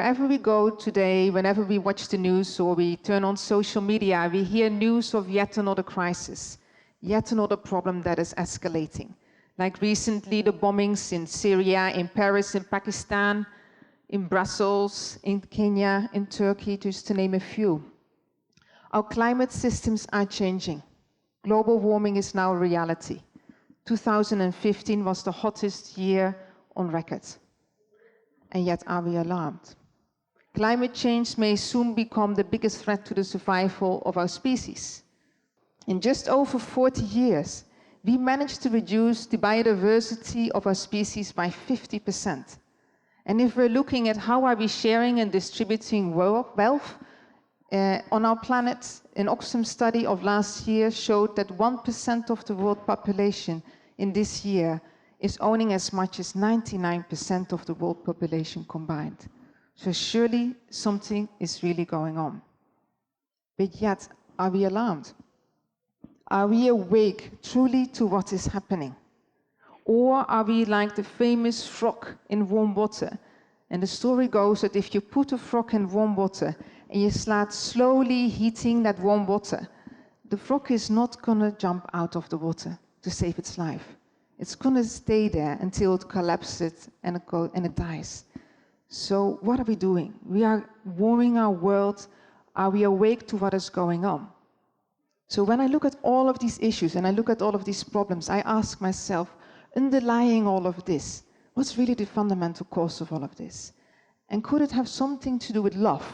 wherever we go today, whenever we watch the news or we turn on social media, we hear news of yet another crisis, yet another problem that is escalating. Like recently, the bombings in Syria, in Paris, in Pakistan, in Brussels, in Kenya, in Turkey, just to name a few. Our climate systems are changing. Global warming is now a reality. 2015 was the hottest year on record. And yet are we alarmed? Climate change may soon become the biggest threat to the survival of our species. In just over 40 years, we managed to reduce the biodiversity of our species by 50%. And if we're looking at how are we sharing and distributing wealth on our planet, an Oxfam study of last year showed that 1% of the world population in this year is owning as much as 99% of the world population combined. So surely something is really going on. But yet, are we alarmed? Are we awake truly to what is happening? Or are we like the famous frog in warm water? And the story goes that if you put a frog in warm water and you start slowly heating that warm water, the frog is not going to jump out of the water to save its life. It's going to stay there until it collapses and it dies. So what are we doing? We are warming our world. Are we awake to what is going on? So when I look at all of these issues and I look at all of these problems, I ask myself, underlying all of this, what's really the fundamental cause of all of this? And could it have something to do with love?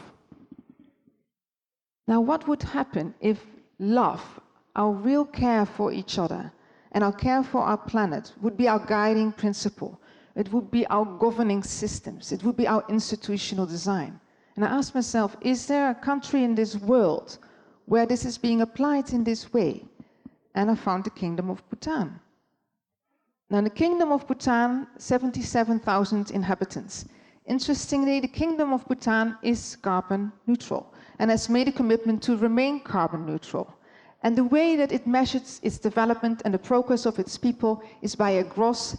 Now, what would happen if love, our real care for each other, and our care for our planet would be our guiding principle? It would be our governing systems. It would be our institutional design. And I ask myself, is there a country in this world where this is being applied in this way? And I found the Kingdom of Bhutan. Now, in the Kingdom of Bhutan, 77,000 inhabitants. Interestingly, the Kingdom of Bhutan is carbon neutral and has made a commitment to remain carbon neutral. And the way that it measures its development and the progress of its people is by a gross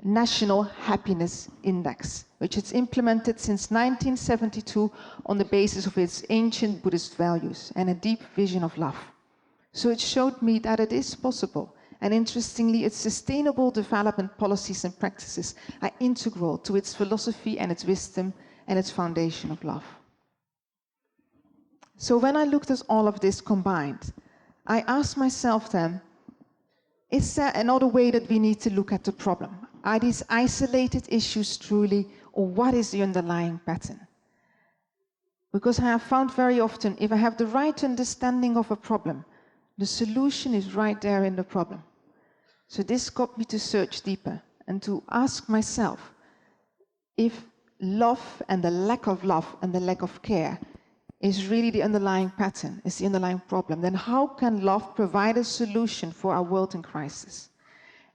national happiness index, which it's implemented since 1972 on the basis of its ancient Buddhist values and a deep vision of love. So it showed me that it is possible. And interestingly, its sustainable development policies and practices are integral to its philosophy and its wisdom and its foundation of love. So when I looked at all of this combined, I asked myself then, is there another way that we need to look at the problem? Are these isolated issues truly, or what is the underlying pattern? Because I have found very often, if I have the right understanding of a problem, the solution is right there in the problem. So this got me to search deeper and to ask myself, if love and the lack of love and the lack of care is really the underlying pattern, is the underlying problem, then how can love provide a solution for our world in crisis?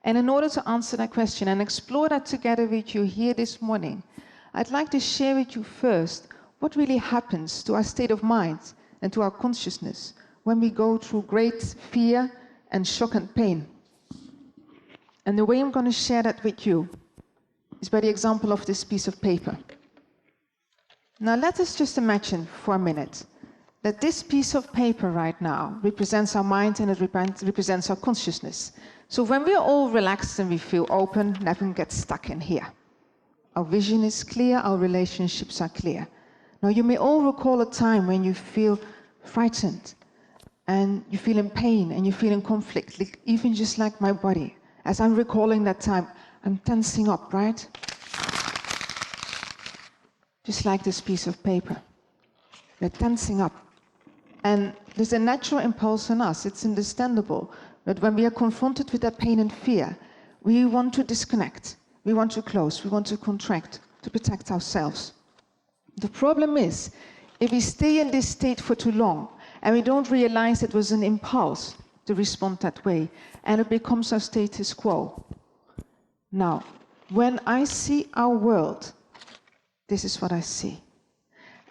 And in order to answer that question and explore that together with you here this morning, I'd like to share with you first what really happens to our state of mind and to our consciousness when we go through great fear and shock and pain. And the way I'm going to share that with you is by the example of this piece of paper. Now let us just imagine for a minute that this piece of paper right now represents our mind and it represents our consciousness. So when we're all relaxed and we feel open, nothing gets stuck in here. Our vision is clear, our relationships are clear. Now you may all recall a time when you feel frightened and you feel in pain and you feel in conflict, even just like my body. As I'm recalling that time, I'm tensing up, right? Just like this piece of paper. We're tensing up. And there's a natural impulse in us. It's understandable that when we are confronted with that pain and fear, we want to disconnect. We want to close. We want to contract to protect ourselves. The problem is, if we stay in this state for too long and we don't realize it was an impulse to respond that way, and it becomes our status quo. Now, when I see our world, this is what I see.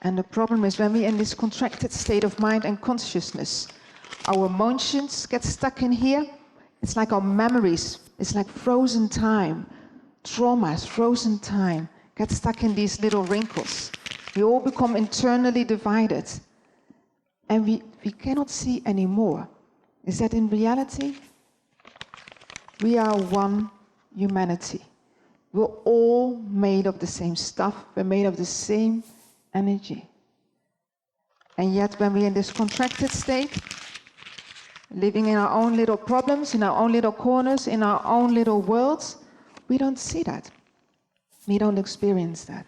And the problem is when we're in this contracted state of mind and consciousness, our emotions get stuck in here. It's like our memories, it's like frozen time. Traumas, frozen time, get stuck in these little wrinkles. We all become internally divided. And we cannot see anymore. Is that in reality? We are one humanity. We're all made of the same stuff. We're made of the same energy. And yet when we're in this contracted state, living in our own little problems, in our own little corners, in our own little worlds, we don't see that. We don't experience that.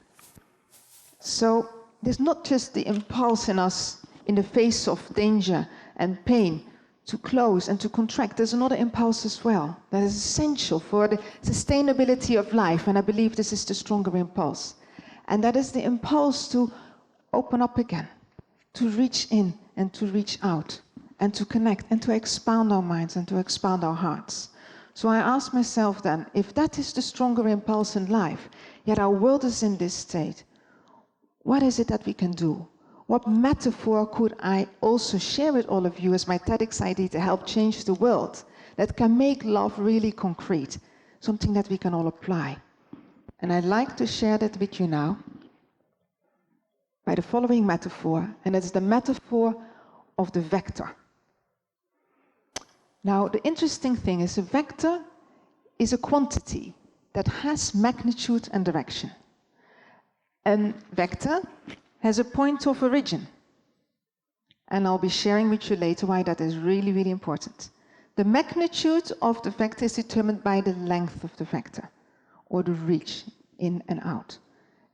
So there's not just the impulse in us in the face of danger and pain to close and to contract. There's another impulse as well that is essential for the sustainability of life, and I believe this is the stronger impulse. And that is the impulse to open up again, to reach in and to reach out, and to connect and to expand our minds and to expand our hearts. So I ask myself then, if that is the stronger impulse in life, yet our world is in this state, what is it that we can do? What metaphor could I also share with all of you as my TEDx idea to help change the world that can make love really concrete, something that we can all apply? And I'd like to share that with you now by the following metaphor, and it's the metaphor of the vector. Now, the interesting thing is a vector is a quantity that has magnitude and direction. A vector has a point of origin. And I'll be sharing with you later why that is really, really important. The magnitude of the vector is determined by the length of the vector, or the reach in and out.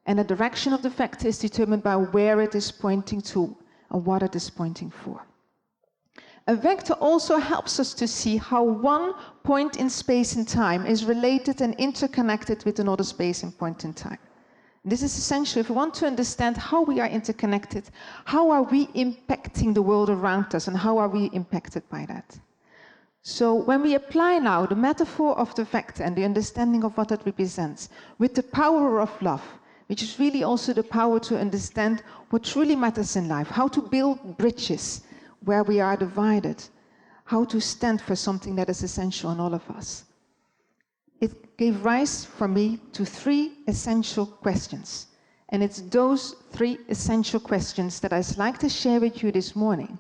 And the direction of the vector is determined by where it is pointing to and what it is pointing for. A vector also helps us to see how one point in space and time is related and interconnected with another space and point in time. This is essential if we want to understand how we are interconnected, how are we impacting the world around us, and how are we impacted by that. So when we apply now the metaphor of the vector and the understanding of what it represents with the power of love, which is really also the power to understand what truly matters in life, how to build bridges where we are divided, how to stand for something that is essential in all of us. It gave rise for me to 3 essential questions. And it's those 3 essential questions that I'd like to share with you this morning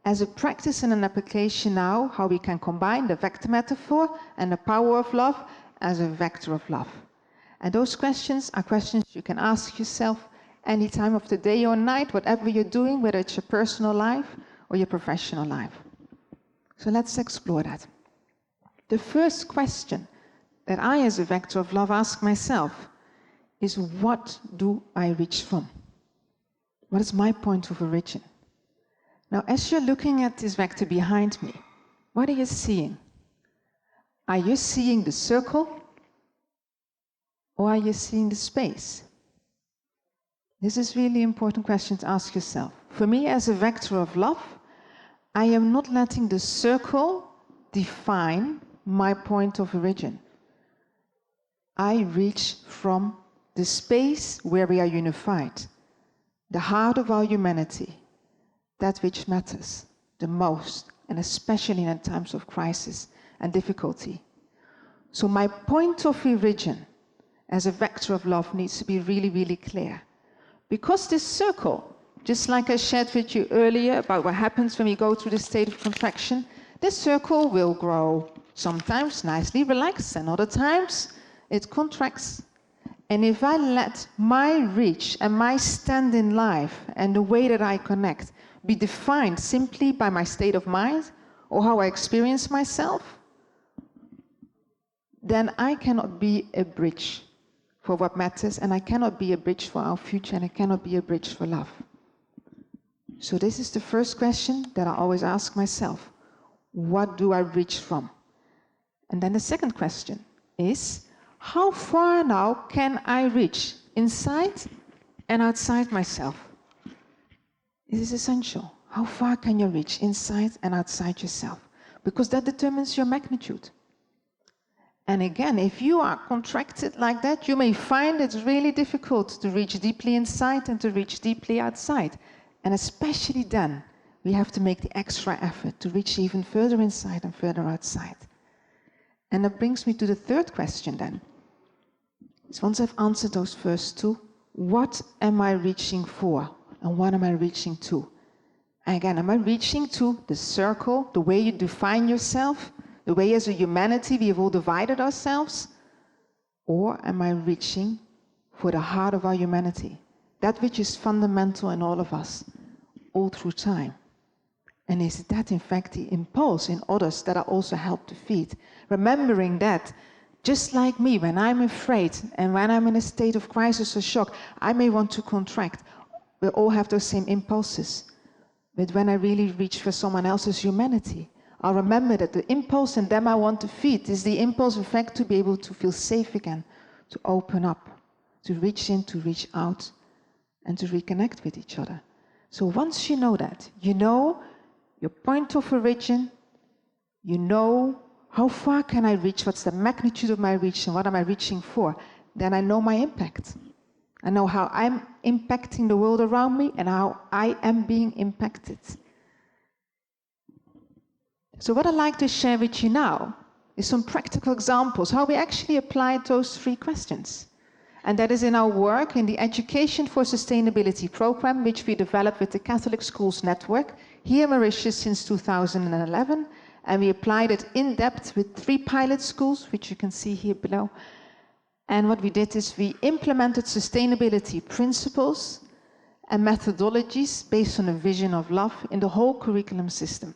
as a practice and an application now, how we can combine the vector metaphor and the power of love as a vector of love. And those questions are questions you can ask yourself any time of the day or night, whatever you're doing, whether it's your personal life or your professional life. So let's explore that. The first question that I, as a vector of love, ask myself is, what do I reach from? What is my point of origin? Now, as you're looking at this vector behind me, what are you seeing? Are you seeing the circle, or are you seeing the space? This is really an important question to ask yourself. For me, as a vector of love, I am not letting the circle define my point of origin. I reach from the space where we are unified, the heart of our humanity, that which matters the most, and especially in times of crisis and difficulty. So my point of origin as a vector of love needs to be really, really clear. Because this circle, just like I shared with you earlier about what happens when we go through the state of contraction, this circle will grow sometimes nicely relaxed, and other times it contracts. And if I let my reach and my stand in life and the way that I connect be defined simply by my state of mind or how I experience myself, then I cannot be a bridge for what matters, and I cannot be a bridge for our future, and I cannot be a bridge for love. So this is the first question that I always ask myself. What do I reach from? And then the second question is, how far now can I reach inside and outside myself? This is essential. How far can you reach inside and outside yourself? Because that determines your magnitude. And again, if you are contracted like that, you may find it's really difficult to reach deeply inside and to reach deeply outside. And especially then, we have to make the extra effort to reach even further inside and further outside. And that brings me to the third question then. So once I've answered those first 2, what am I reaching for and what am I reaching to? Again, am I reaching to the circle, the way you define yourself, the way as a humanity we have all divided ourselves? Or am I reaching for the heart of our humanity, that which is fundamental in all of us, all through time? And is that in fact the impulse in others that I also help to feed? Remembering that, just like me, when I'm afraid and when I'm in a state of crisis or shock, I may want to contract. We all have those same impulses. But when I really reach for someone else's humanity, I'll remember that the impulse in them I want to feed is the impulse, in fact, to be able to feel safe again, to open up, to reach in, to reach out, and to reconnect with each other. So once you know that, you know your point of origin, you know how far can I reach, what's the magnitude of my reach, and what am I reaching for, then I know my impact. I know how I'm impacting the world around me and how I am being impacted. So what I'd like to share with you now is some practical examples, how we actually applied those 3 questions. And that is in our work in the Education for Sustainability program, which we developed with the Catholic Schools Network here in Mauritius since 2011. And we applied it in depth with 3 pilot schools, which you can see here below. And what we did is we implemented sustainability principles and methodologies based on a vision of love in the whole curriculum system.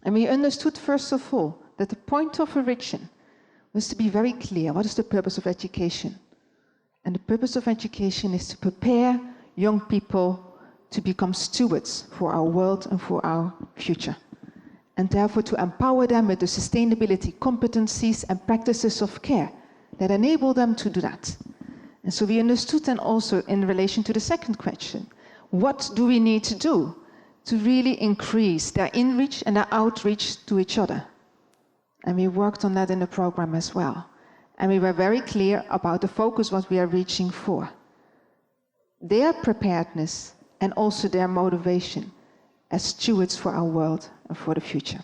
And we understood, first of all, that the point of origin was to be very clear. What is the purpose of education? And the purpose of education is to prepare young people to become stewards for our world and for our future. And therefore to empower them with the sustainability competencies and practices of care that enable them to do that. And so we understood then also in relation to the second question, what do we need to do to really increase their in-reach and their outreach to each other? And we worked on that in the program as well. And we were very clear about the focus, what we are reaching for. Their preparedness and also their motivation as stewards for our world and for the future.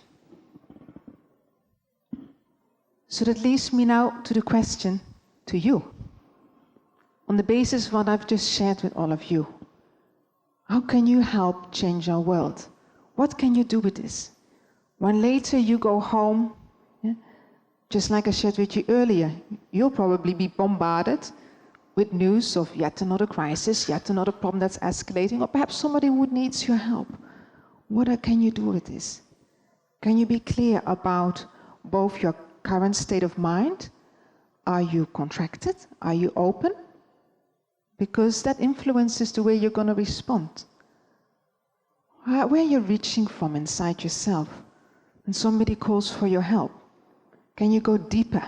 So that leads me now to the question to you. On the basis of what I've just shared with all of you, how can you help change our world? What can you do with this? When later you go home, just like I shared with you earlier, you'll probably be bombarded with news of yet another crisis, yet another problem that's escalating, or perhaps somebody who needs your help. What can you do with this? Can you be clear about both your current state of mind? Are you contracted? Are you open? Because that influences the way you're going to respond. Where you're reaching from inside yourself, and somebody calls for your help, can you go deeper?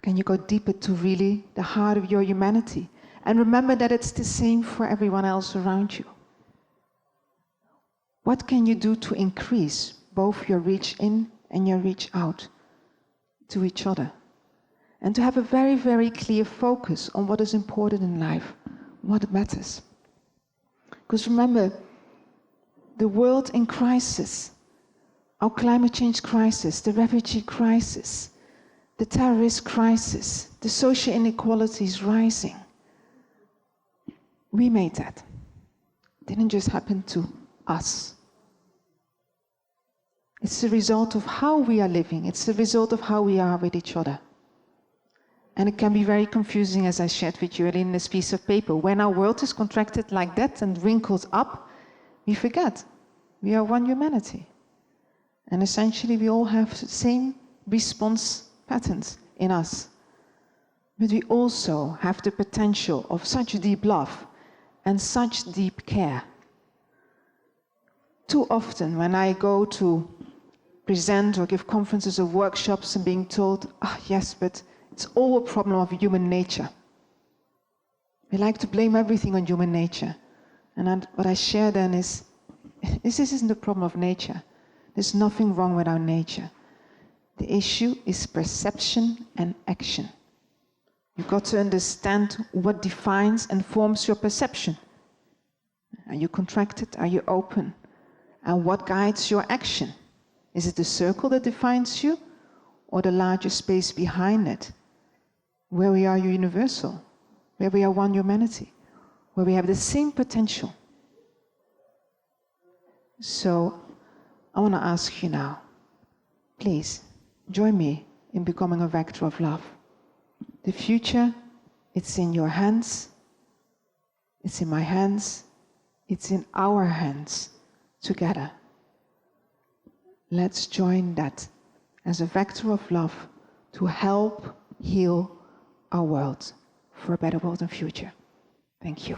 Can you go deeper to really the heart of your humanity? And remember that it's the same for everyone else around you. What can you do to increase both your reach in and your reach out to each other? And to have a very, very clear focus on what is important in life, what matters. Because remember, the world in crisis, our climate change crisis, the refugee crisis, the terrorist crisis, the social inequalities rising. We made that. It didn't just happen to us. It's the result of how we are living. It's the result of how we are with each other. And it can be very confusing, as I shared with you earlier in this piece of paper. When our world is contracted like that and wrinkled up, we forget we are one humanity. And essentially we all have the same response patterns in us. But we also have the potential of such deep love and such deep care. Too often when I go to present or give conferences or workshops and being told, yes, but it's all a problem of human nature. We like to blame everything on human nature. And what I share then is, this isn't a problem of nature. There's nothing wrong with our nature. The issue is perception and action. You've got to understand what defines and forms your perception. Are you contracted? Are you open? And what guides your action? Is it the circle that defines you, or the larger space behind it, where we are universal? where we are one humanity, where we have the same potential. So I want to ask you now, please join me in becoming a vector of love. The future, it's in your hands, it's in my hands, it's in our hands together. Let's join that as a vector of love to help heal our world for a better world and future. Thank you.